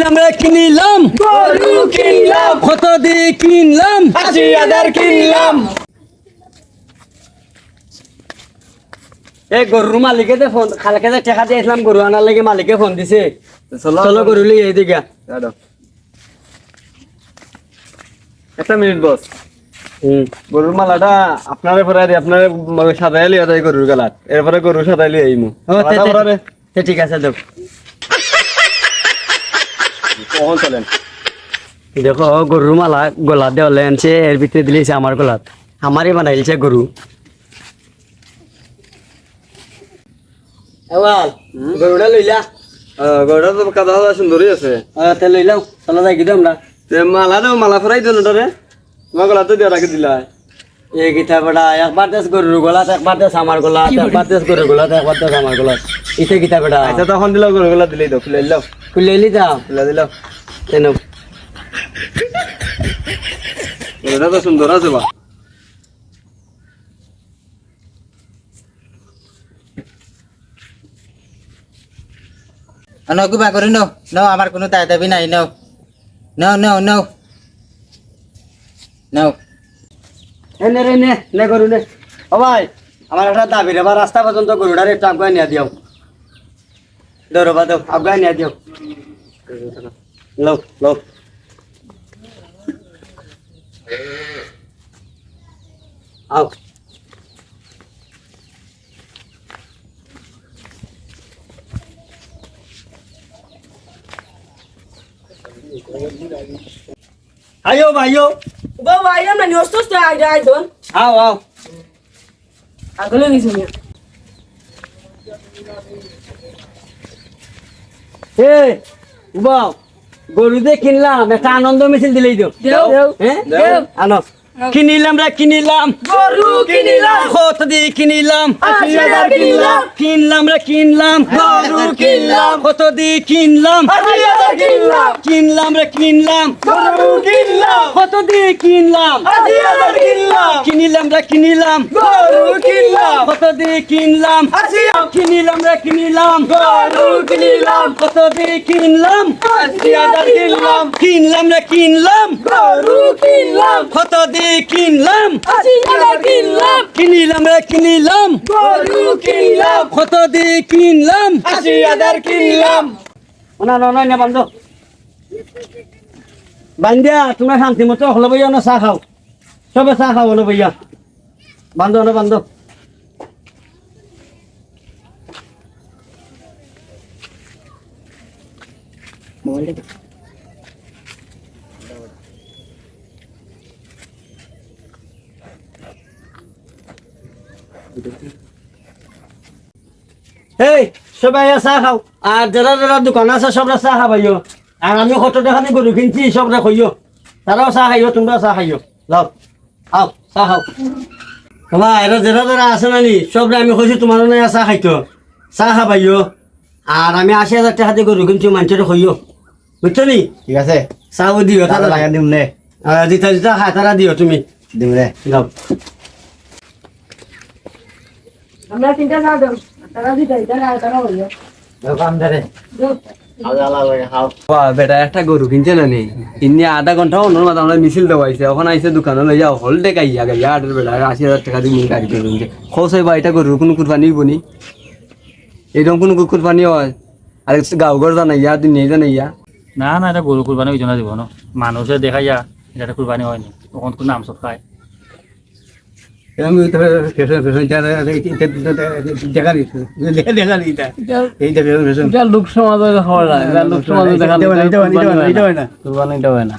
কিনিলাম রে কিনিলাম গরু কিনলাম কত দিয়ে কিনলাম ৮০,০০০ কিনলাম এই গরুর মালিকে যে ফোন খালকে যে টাকা দিয়েছিলাম গরু আনার লাগে মালিকে ফোন দিছে চলো গরু লিয়ে এইদিকে একটা মিনিট বস হুম গরুর মালাটা আপনারে পরাই আপনারে সাজাই লিয়া যায় গরুর গালাত এরপরে গরু সাজাই লিয়ে আইমু ঠিক আছে দেখ কখন চলেন দেখো গরুর মালা গলা দেওয়ালে আনছে এর ভিতরে দিলেছে আমার গলাত আমারই বানাইছে গরু এবার গরুটা লইলা গরুটা তো কাদা হাদা সুন্দরই আছে তে লইলাম চলো যাই কিন্তু আমরা মালা দাও মালা ফরাই দিল না রে তোমার গলাতে দিয়ে রাখি দিলা এই গীতা বেটা একবার দেশ গরুর গলাত একবার দেশ আমার গলাত একবার দেশ গরুর গলাত একবার দেশ আমার গলাত ইতে গীতা বেটা আচ্ছা তখন দিলাও গরু গলা দিলেই দাও খুলে দিলাও খুলে এলি যাও খুলে দিলাও তেন গরুটা তো সুন্দর আছে বা No, go back, no. No, আমার কোনো দায় দাবি নাই, no. No, no, no. No. এনে রে নে গরু নে ও ভাই আমার একটা দাবি রে বা রাস্তা পর্যন্ত গরুটার একটু আগুয়া নিয়ে দিও দৌড়বা দাও আগুয়া নিয়ে দিও লো লো আও আয়ো ভাইও Bawa ayam na nyostos na ay doon. আও আও Ako lang iso niya. এ বাও গরু দিয়ে কিনলাম একটা আনন্দ মিছিল দিলেই তো হ্যাঁ আনো কিনিলাম রে কিনিলাম Guru kinilam. কত দিয়ে কিনিলাম ৮০,০০০ কিনলাম। কিনলাম রে কিনলাম গরু কিনলাম। কত দিয়ে কিনলাম ৮০,০০০ কিনলাম। কিনলাম রে কিনলাম Guru কিনলাম। কত দিয়ে কিনলাম ৮০,০০০ কিনলাম। কিনিলাম রে কিনিলাম Guru কিনলাম। কত দিয়ে কিনলাম ৮০,০০০ কিনিলাম রে কিনিলাম Guru কিনলাম। কত দিয়ে কিনলাম ৮০,০০০ কিনলাম। কিনলাম রে কিনলাম Guru কিনলাম। কত দিয়ে কিনলাম ৮০,০০০ কিনলাম। কিনিলাম রে কিনিলাম Guru কিনলাম। কত দিয়ে কিনলাম ৮০,০০০ কিনলাম। না না না বন্ধ বান্দিয়া তোমরা শান্তি মতো হলো ভাইয়া না চা খাও সবে চা খাও হলো ভাইয়া বান্ধ না বান্ধ এই সবাই চা খাও আর যারা যারা দোকান আছে সবরা চা খাবাইও আর আমি কত টাকা দিয়ে গরু কিনছি সবরা খাইও তারাও চা খাইও তোমরাও চা খাইও যাও আও চা খাও বাবা এরা যারা যারা আছে নানি সবরা আমি কইছি তোমার না চা খাইতো চা খাবাইও আর আমি ৮০,০০০ টাকা দিয়ে গরু কিনছি মানুষের খাইও বুঝছো নি ঠিক আছে চাও দিও তারা লাগা দিম নে দিতা দিতা খাই তারা দিও তুমি দিম রে যাও আমরা তিনটা না দাও তারা দিতে তারা হইলো কাম ধরে আলাদা লাগে হাও বেটা একটা গরু কিনছে না নেই কিনে আধা ঘন্টা অন্য মাথা আমরা মিছিল দেওয়াইছে ওখানে আইসে দোকানে লই যাও হল দেখাইয়া গাইয়া আটের বেলা ৮০,০০০ টাকা দিয়ে গাড়ি কিনছে খোঁজ হইবা এটা গরুর কোনো কুরবানি হইবনি এরকম কোনো কুরবানি হয় আর গাঁও ঘর জানাইয়া দুনিয়া জানাইয়া না না এটা গরু কুরবানি ওই জন্য দিব না মানুষে দেখা যা এটা কুরবানি হয়নি তখন কোন নাম সব খায় আমি দেখা দিচ্ছি দেখা দিতা এইটা লোক সমাজে খাওয়া যায় লোক সমাজে দেখা এটা হয় না কুরবানিটা হয় না